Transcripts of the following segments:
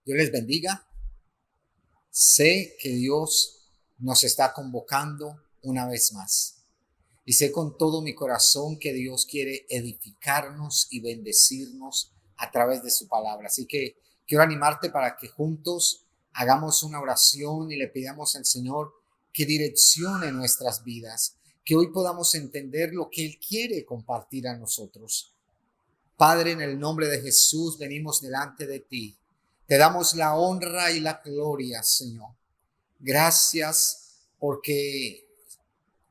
Dios les bendiga. Sé que Dios nos está convocando una vez más. Y sé con todo mi corazón que Dios quiere edificarnos y bendecirnos a través de su palabra. Así que quiero animarte para que juntos hagamos una oración y le pidamos al Señor que direccione nuestras vidas, que hoy podamos entender lo que Él quiere compartir a nosotros. Padre, en el nombre de Jesús venimos delante de ti. Te damos la honra y la gloria, Señor. Gracias porque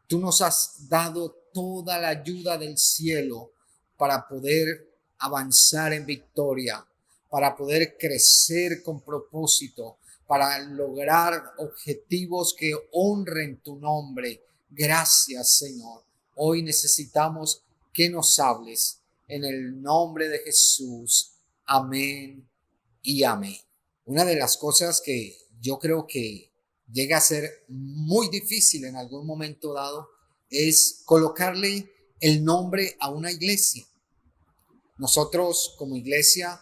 tú nos has dado toda la ayuda del cielo para poder avanzar en victoria, para poder crecer con propósito, para lograr objetivos que honren tu nombre. Gracias, Señor. Hoy necesitamos que nos hables en el nombre de Jesús. Amén y amén. Una de las cosas que yo creo que llega a ser muy difícil en algún momento dado es colocarle el nombre a una iglesia. Nosotros como iglesia,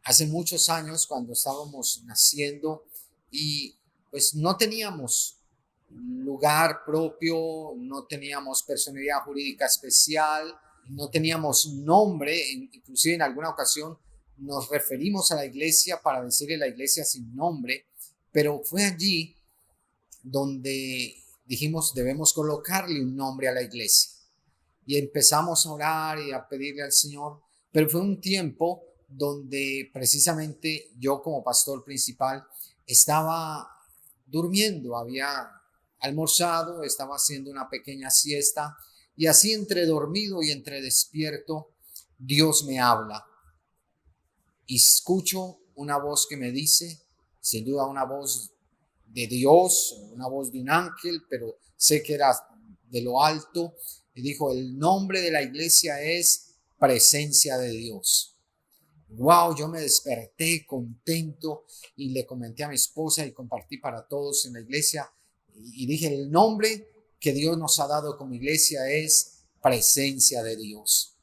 hace muchos años cuando estábamos naciendo y pues no teníamos lugar propio, no teníamos personalidad jurídica especial, no teníamos nombre, inclusive en alguna ocasión nos referimos a la iglesia para decirle la iglesia sin nombre, pero fue allí donde dijimos debemos colocarle un nombre a la iglesia y empezamos a orar y a pedirle al Señor, pero fue un tiempo donde precisamente yo como pastor principal estaba durmiendo, había almorzado, estaba haciendo una pequeña siesta y así entre dormido y entre despierto Dios me habla y escucho una voz que me dice, sin duda una voz de Dios, una voz de un ángel, pero sé que era de lo alto, y dijo, el nombre de la iglesia es Presencia de Dios. Wow, yo me desperté contento y le comenté a mi esposa y compartí para todos en la iglesia y dije, el nombre que Dios nos ha dado como iglesia es Presencia de Dios.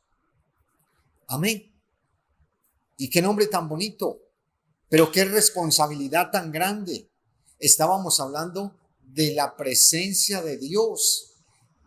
Amén. Y qué nombre tan bonito, pero qué responsabilidad tan grande. Estábamos hablando de la presencia de Dios.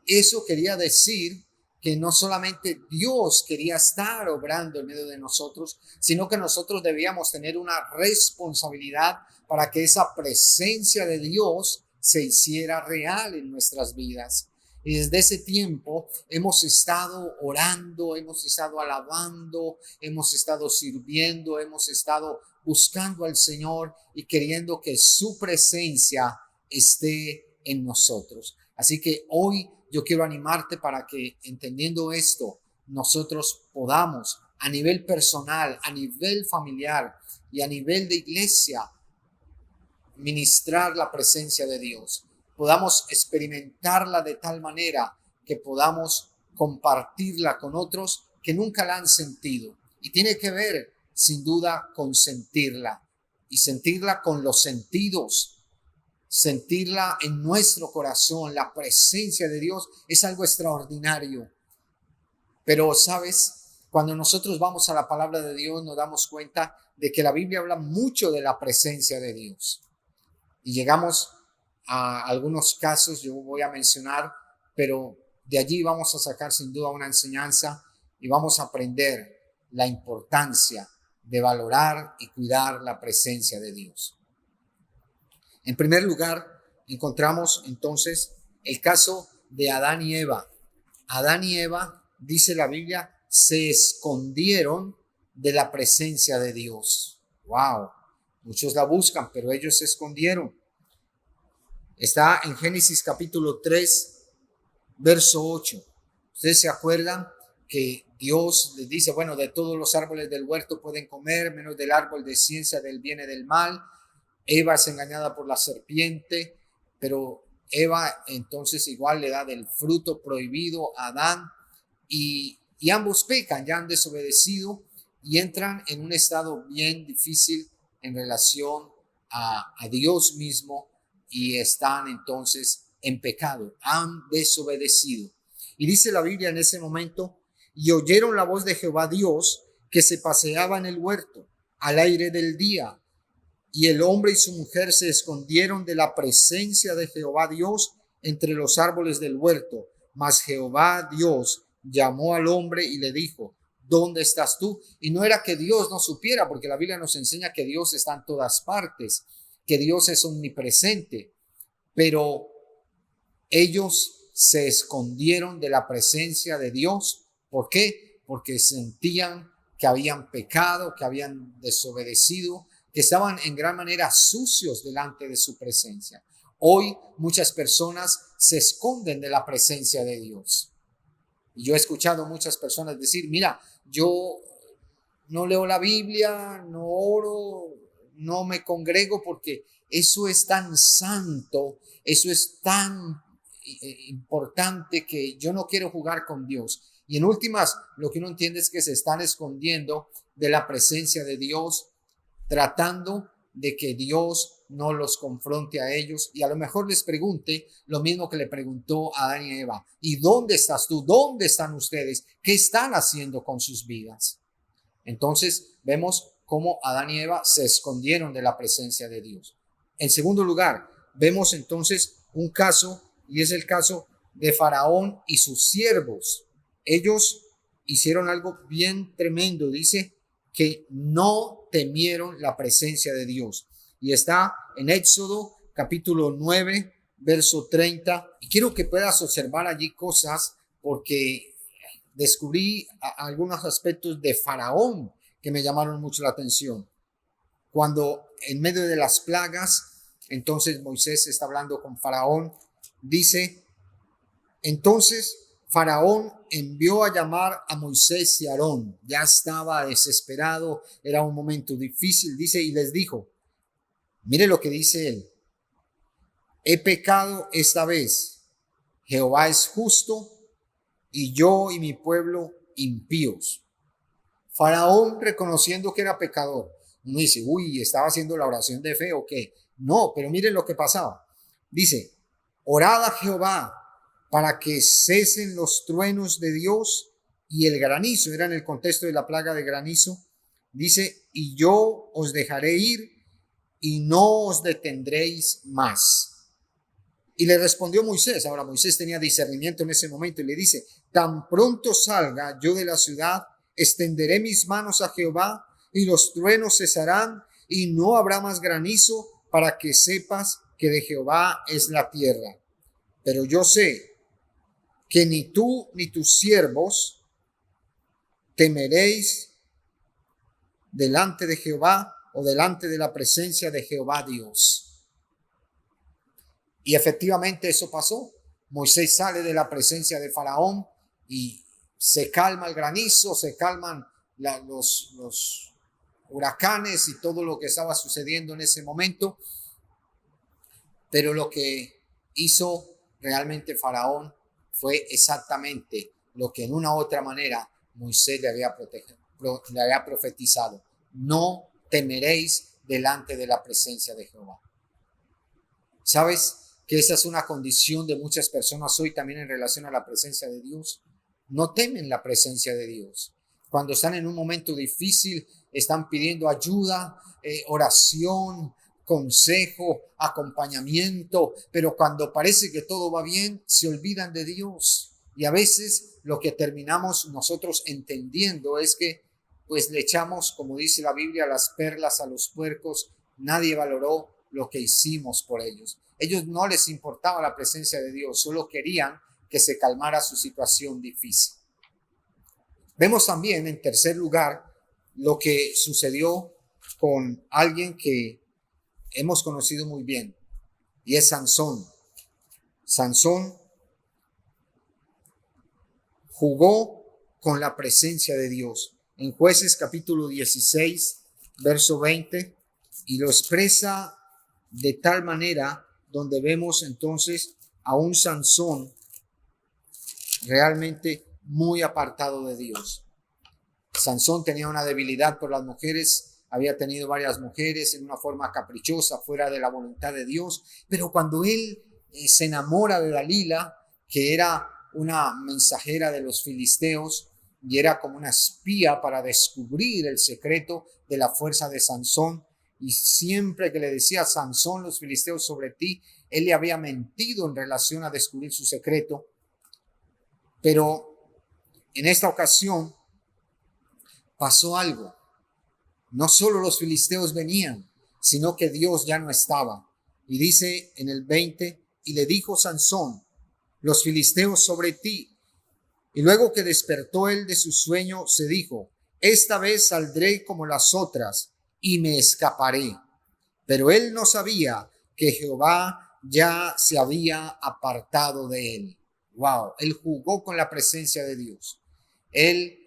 Eso quería decir que no solamente Dios quería estar obrando en medio de nosotros, sino que nosotros debíamos tener una responsabilidad para que esa presencia de Dios se hiciera real en nuestras vidas. Y desde ese tiempo hemos estado orando, hemos estado alabando, hemos estado sirviendo, hemos estado buscando al Señor y queriendo que su presencia esté en nosotros. Así que hoy yo quiero animarte para que, entendiendo esto, nosotros podamos a nivel personal, a nivel familiar y a nivel de iglesia ministrar la presencia de Dios. Podamos experimentarla de tal manera que podamos compartirla con otros que nunca la han sentido. Y tiene que ver, sin duda, con sentirla. Y sentirla con los sentidos. Sentirla en nuestro corazón. La presencia de Dios es algo extraordinario. Pero, ¿sabes? Cuando nosotros vamos a la palabra de Dios nos damos cuenta de que la Biblia habla mucho de la presencia de Dios. Y llegamos a algunos casos, yo voy a mencionar, pero de allí vamos a sacar sin duda una enseñanza y vamos a aprender la importancia de valorar y cuidar la presencia de Dios. En primer lugar, encontramos entonces el caso de Adán y Eva. Adán y Eva, dice la Biblia, se escondieron de la presencia de Dios. ¡Wow! Muchos la buscan, pero ellos se escondieron. Está en Génesis capítulo 3, verso 8. Ustedes se acuerdan que Dios les dice, bueno, de todos los árboles del huerto pueden comer, menos del árbol de ciencia del bien y del mal. Eva es engañada por la serpiente, pero Eva entonces igual le da del fruto prohibido a Adán y ambos pecan, ya han desobedecido y entran en un estado bien difícil en relación a Dios mismo y están entonces en pecado, han desobedecido. Y dice la Biblia en ese momento, y oyeron la voz de Jehová Dios que se paseaba en el huerto al aire del día. Y el hombre y su mujer se escondieron de la presencia de Jehová Dios entre los árboles del huerto. Mas Jehová Dios llamó al hombre y le dijo: ¿dónde estás tú? Y no era que Dios no supiera, porque la Biblia nos enseña que Dios está en todas partes, que Dios es omnipresente, pero ellos se escondieron de la presencia de Dios. ¿Por qué? Porque sentían que habían pecado, que habían desobedecido, que estaban en gran manera sucios delante de su presencia. Hoy muchas personas se esconden de la presencia de Dios. Y yo he escuchado muchas personas decir: mira, yo no leo la Biblia, no oro, no me congrego porque eso es tan santo, eso es tan importante que yo no quiero jugar con Dios. Y en últimas, lo que uno entiende es que se están escondiendo de la presencia de Dios, tratando de que Dios no los confronte a ellos y a lo mejor les pregunte lo mismo que le preguntó a Adán y Eva: ¿y dónde estás tú? ¿Dónde están ustedes? ¿Qué están haciendo con sus vidas? Entonces vemos cómo Adán y Eva se escondieron de la presencia de Dios. En segundo lugar, vemos entonces un caso, y es el caso de Faraón y sus siervos. Ellos hicieron algo bien tremendo. Dice que no temieron la presencia de Dios. Y está en Éxodo capítulo 9, verso 30. Y quiero que puedas observar allí cosas, porque descubrí algunos aspectos de Faraón que me llamaron mucho la atención. Cuando en medio de las plagas, entonces Moisés está hablando con Faraón, dice: entonces Faraón envió a llamar a Moisés y a Aarón. Ya estaba desesperado, era un momento difícil, dice, y les dijo: mire lo que dice él: he pecado esta vez, Jehová es justo y yo y mi pueblo impíos. Faraón reconociendo que era pecador. Uno dice: uy, ¿estaba haciendo la oración de fe o qué? No, pero miren lo que pasaba. Dice: orad a Jehová para que cesen los truenos de Dios y el granizo. Era en el contexto de la plaga de granizo. Dice: y yo os dejaré ir y no os detendréis más. Y le respondió Moisés. Ahora Moisés tenía discernimiento en ese momento y le dice: tan pronto salga yo de la ciudad, extenderé mis manos a Jehová y los truenos cesarán y no habrá más granizo, para que sepas que de Jehová es la tierra. Pero yo sé que ni tú ni tus siervos temeréis delante de Jehová o delante de la presencia de Jehová Dios. Y efectivamente eso pasó. Moisés sale de la presencia de Faraón y se calma el granizo, se calman los huracanes y todo lo que estaba sucediendo en ese momento. Pero lo que hizo realmente Faraón fue exactamente lo que en una u otra manera Moisés le había profetizado: no temeréis delante de la presencia de Jehová. ¿Sabes que esa es una condición de muchas personas hoy también en relación a la presencia de Dios? No temen la presencia de Dios. Cuando están en un momento difícil, están pidiendo ayuda, oración, consejo, acompañamiento, pero cuando parece que todo va bien, se olvidan de Dios. Y a veces lo que terminamos nosotros entendiendo es que pues le echamos, como dice la Biblia, las perlas a los puercos. Nadie valoró lo que hicimos por ellos. Ellos no les importaba la presencia de Dios, solo querían que se calmara su situación difícil. Vemos también, en tercer lugar, lo que sucedió con alguien que hemos conocido muy bien, y es Sansón. Sansón jugó con la presencia de Dios. En Jueces capítulo 16, verso 20, y lo expresa de tal manera, donde vemos entonces a un Sansón realmente muy apartado de Dios. Sansón tenía una debilidad por las mujeres, había tenido varias mujeres en una forma caprichosa, fuera de la voluntad de Dios, pero cuando él se enamora de Dalila, que era una mensajera de los filisteos y era como una espía para descubrir el secreto de la fuerza de Sansón, y siempre que le decía a Sansón, los filisteos sobre ti, él le había mentido en relación a descubrir su secreto. Pero en esta ocasión pasó algo. No solo los filisteos venían, sino que Dios ya no estaba. Y dice en el 20, y le dijo Sansón, los filisteos sobre ti. Y luego que despertó él de su sueño, se dijo, esta vez saldré como las otras y me escaparé. Pero él no sabía que Jehová ya se había apartado de él. Wow, él jugó con la presencia de Dios. Él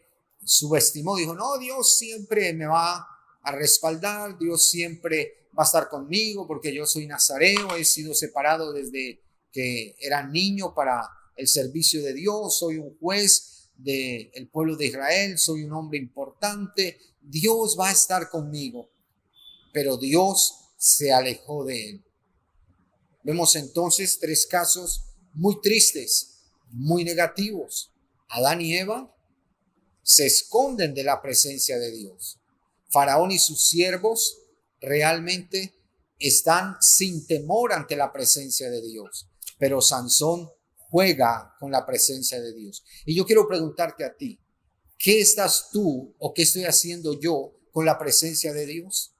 subestimó, dijo, no, Dios siempre me va a respaldar, Dios siempre va a estar conmigo porque yo soy nazareo, he sido separado desde que era niño para el servicio de Dios, soy un juez del pueblo de Israel, soy un hombre importante, Dios va a estar conmigo. Pero Dios se alejó de él. Vemos entonces tres casos muy tristes, muy negativos. Adán y Eva se esconden de la presencia de Dios. Faraón y sus siervos realmente están sin temor ante la presencia de Dios. Pero Sansón juega con la presencia de Dios. Y yo quiero preguntarte a ti, ¿qué estás tú o qué estoy haciendo yo con la presencia de Dios?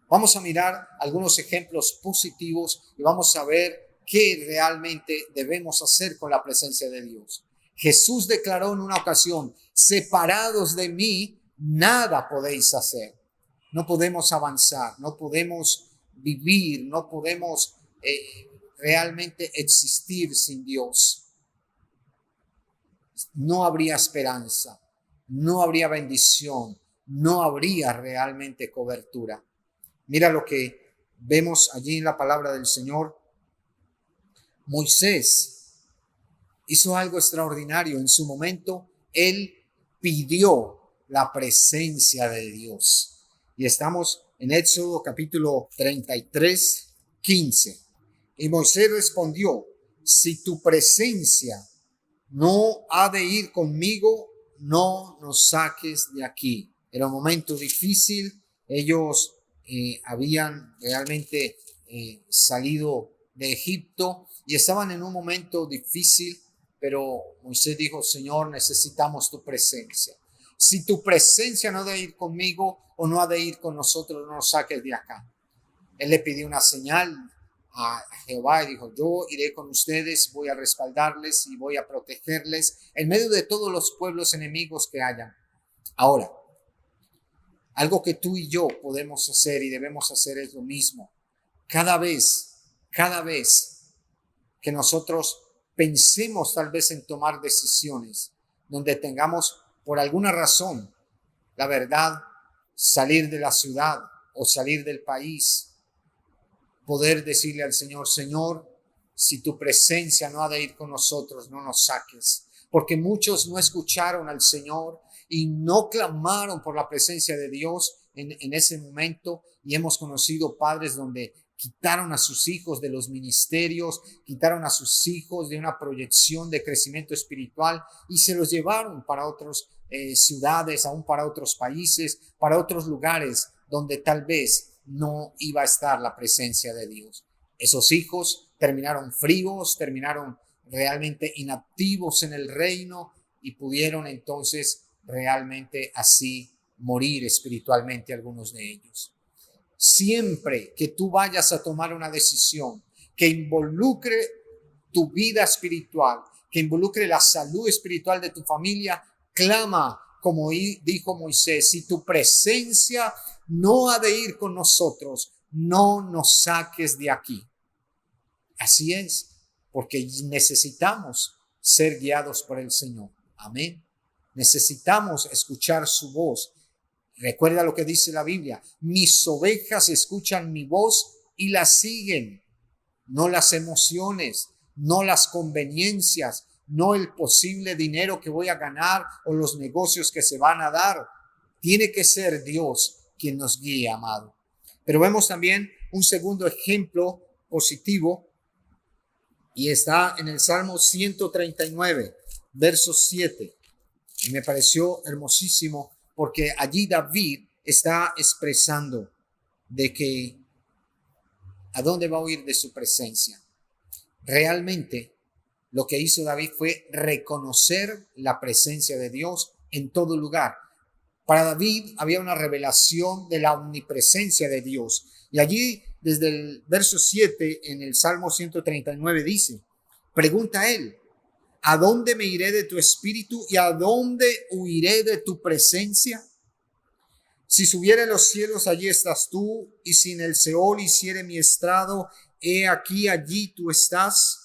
Vamos a mirar algunos ejemplos positivos y vamos a ver qué realmente debemos hacer con la presencia de Dios. Jesús declaró en una ocasión, separados de mí, nada podéis hacer. No podemos avanzar, no podemos vivir, no podemos realmente existir sin Dios. No habría esperanza, no habría bendición, no habría realmente cobertura. Mira lo que vemos allí en la palabra del Señor. Moisés hizo algo extraordinario. En su momento, él pidió la presencia de Dios. Y estamos en Éxodo capítulo 33, 15. Y Moisés respondió, si tu presencia no ha de ir conmigo, no nos saques de aquí. Era un momento difícil. Ellos habían realmente salido de Egipto y estaban en un momento difícil, pero Moisés dijo, Señor, necesitamos tu presencia. Si tu presencia no ha de ir conmigo o no ha de ir con nosotros, no nos saques de acá. Él le pidió una señal a Jehová y dijo, yo iré con ustedes, voy a respaldarles y voy a protegerles en medio de todos los pueblos enemigos que hayan. Ahora, algo que tú y yo podemos hacer y debemos hacer es lo mismo. Cada vez que nosotros pensemos tal vez en tomar decisiones donde tengamos por alguna razón, la verdad, salir de la ciudad o salir del país, poder decirle al Señor, Señor, si tu presencia no ha de ir con nosotros, no nos saques. Porque muchos no escucharon al Señor y no clamaron por la presencia de Dios en ese momento. Y hemos conocido padres donde quitaron a sus hijos de los ministerios, quitaron a sus hijos de una proyección de crecimiento espiritual y se los llevaron para otras ciudades, aún para otros países, para otros lugares donde tal vez no iba a estar la presencia de Dios. Esos hijos terminaron fríos, terminaron realmente inactivos en el reino y pudieron entonces realmente así morir espiritualmente algunos de ellos. Siempre que tú vayas a tomar una decisión que involucre tu vida espiritual, que involucre la salud espiritual de tu familia, clama como dijo Moisés, si tu presencia no ha de ir con nosotros, no nos saques de aquí. Así es, porque necesitamos ser guiados por el Señor. Amén. Necesitamos escuchar su voz. Recuerda lo que dice la Biblia. Mis ovejas escuchan mi voz y la siguen. No las emociones, no las conveniencias, no el posible dinero que voy a ganar o los negocios que se van a dar. Tiene que ser Dios quien nos guíe, amado. Pero vemos también un segundo ejemplo positivo y está en el Salmo 139, verso 7. Y me pareció hermosísimo porque allí David está expresando, de que ¿a dónde va a huir de su presencia? Realmente lo que hizo David fue reconocer la presencia de Dios en todo lugar. Para David había una revelación de la omnipresencia de Dios. Y allí, desde el verso 7, en el Salmo 139, dice, pregunta a él, ¿a dónde me iré de tu espíritu y a dónde huiré de tu presencia? Si subiere los cielos, allí estás tú, y si en el Seol hiciere mi estrado, he aquí, allí tú estás.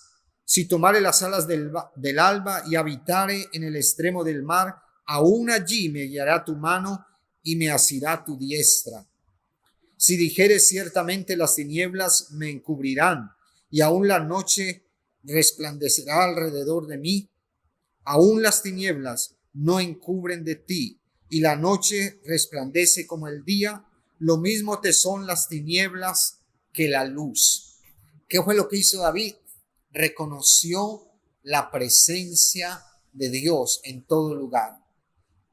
Si tomare las alas del alba y habitare en el extremo del mar, aún allí me guiará tu mano y me asirá tu diestra. Si dijere ciertamente las tinieblas me encubrirán, y aún la noche resplandecerá alrededor de mí, aún las tinieblas no encubren de ti, y la noche resplandece como el día, lo mismo te son las tinieblas que la luz. ¿Qué fue lo que hizo David? Reconoció la presencia de Dios en todo lugar.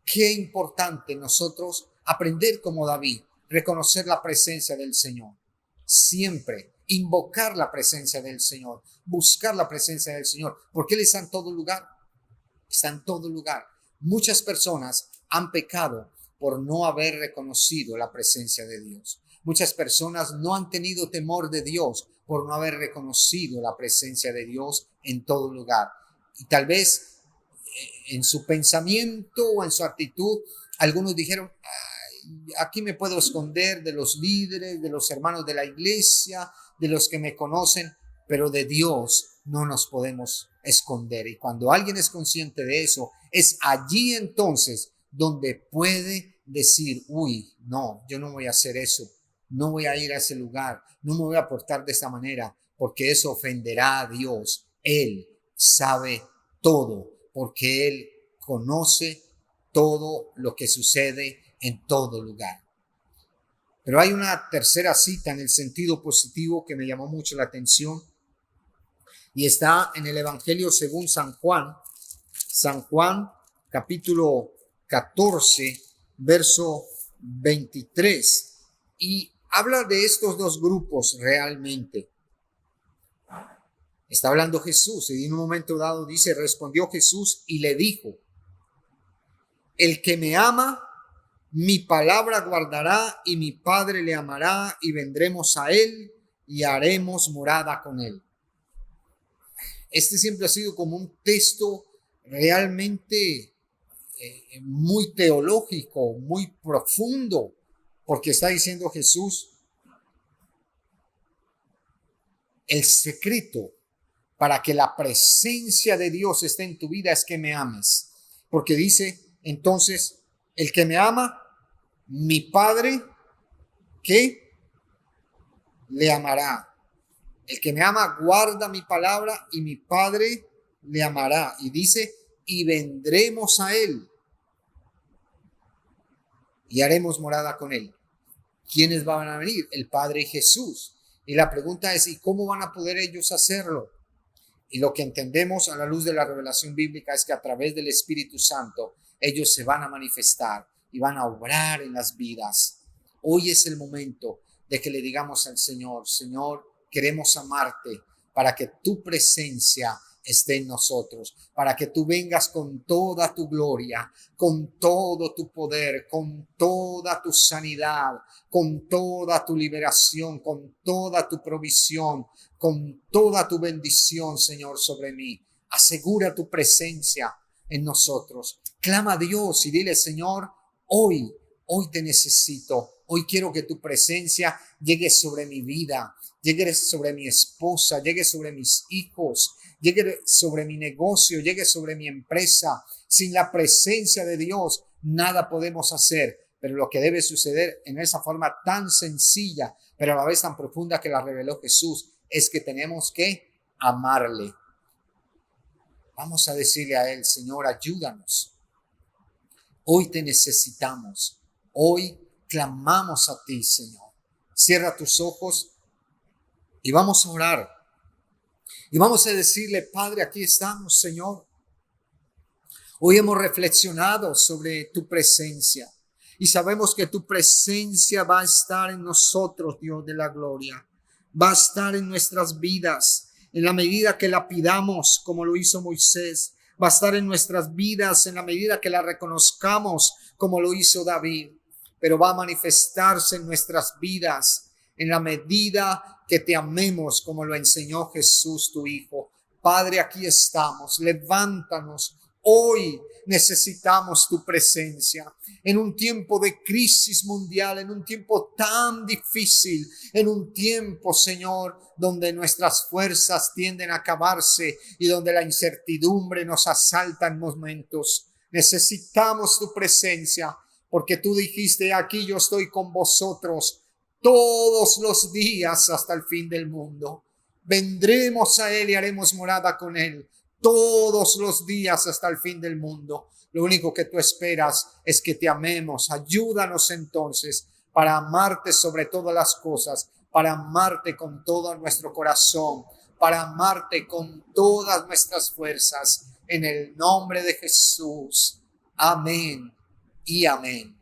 Qué importante nosotros aprender como David, reconocer la presencia del Señor. Siempre invocar la presencia del Señor, buscar la presencia del Señor, porque Él está en todo lugar. Está en todo lugar. Muchas personas han pecado por no haber reconocido la presencia de Dios. Muchas personas no han tenido temor de Dios por no haber reconocido la presencia de Dios en todo lugar. Y tal vez en su pensamiento o en su actitud, algunos dijeron, aquí me puedo esconder de los líderes, de los hermanos de la iglesia, de los que me conocen, pero de Dios no nos podemos esconder. Y cuando alguien es consciente de eso, es allí entonces donde puede decir, uy, no, yo no voy a hacer eso, no voy a ir a ese lugar, no me voy a portar de esa manera, porque eso ofenderá a Dios. Él sabe todo, porque Él conoce todo lo que sucede en todo lugar. Pero hay una tercera cita en el sentido positivo que me llamó mucho la atención y está en el Evangelio según San Juan capítulo 14, verso 23, y habla de estos dos grupos realmente. Está hablando Jesús y en un momento dado dice, respondió Jesús y le dijo, el que me ama, mi palabra guardará y mi Padre le amará y vendremos a él y haremos morada con él. Este siempre ha sido como un texto realmente muy teológico, muy profundo, porque está diciendo Jesús, el secreto para que la presencia de Dios esté en tu vida es que me ames. Porque dice, entonces, el que me ama, mi Padre, ¿qué? Le amará. El que me ama guarda mi palabra y mi Padre le amará. Y dice, y vendremos a él y haremos morada con él. ¿Quiénes van a venir? El Padre y Jesús. Y la pregunta es, ¿y cómo van a poder ellos hacerlo? Y lo que entendemos a la luz de la revelación bíblica es que a través del Espíritu Santo ellos se van a manifestar y van a obrar en las vidas. Hoy es el momento de que le digamos al Señor, Señor, queremos amarte para que tu presencia esté en nosotros, para que tú vengas con toda tu gloria, con todo tu poder, con toda tu sanidad, con toda tu liberación, con toda tu provisión, con toda tu bendición, Señor, sobre mí. Asegura tu presencia en nosotros. Clama a Dios y dile, Señor, hoy te necesito. Hoy quiero que tu presencia llegue sobre mi vida, llegue sobre mi esposa, llegue sobre mis hijos, llegue sobre mi negocio, llegue sobre mi empresa. Sin la presencia de Dios, nada podemos hacer. Pero lo que debe suceder en esa forma tan sencilla, pero a la vez tan profunda que la reveló Jesús, es que tenemos que amarle. Vamos a decirle a Él, Señor, ayúdanos. Hoy te necesitamos. Hoy clamamos a ti, Señor. Cierra tus ojos y vamos a orar. Y vamos a decirle, Padre, aquí estamos, Señor. Hoy hemos reflexionado sobre tu presencia Y sabemos que tu presencia va a estar en nosotros, Dios de la gloria. Va a estar en nuestras vidas en la medida que la pidamos, como lo hizo Moisés. Va a estar en nuestras vidas en la medida que la reconozcamos, como lo hizo David. Pero va a manifestarse en nuestras vidas en la medida que te amemos, como lo enseñó Jesús, tu Hijo. Padre, aquí estamos. Levántanos. Hoy necesitamos tu presencia en un tiempo de crisis mundial, en un tiempo tan difícil, en un tiempo, Señor, donde nuestras fuerzas tienden a acabarse y donde la incertidumbre nos asalta en momentos. Necesitamos tu presencia, porque tú dijiste: aquí yo estoy con vosotros todos los días hasta el fin del mundo. Vendremos a Él y haremos morada con Él todos los días hasta el fin del mundo. Lo único que tú esperas es que te amemos. Ayúdanos entonces para amarte sobre todas las cosas, para amarte con todo nuestro corazón, para amarte con todas nuestras fuerzas. En el nombre de Jesús. Amén y amén.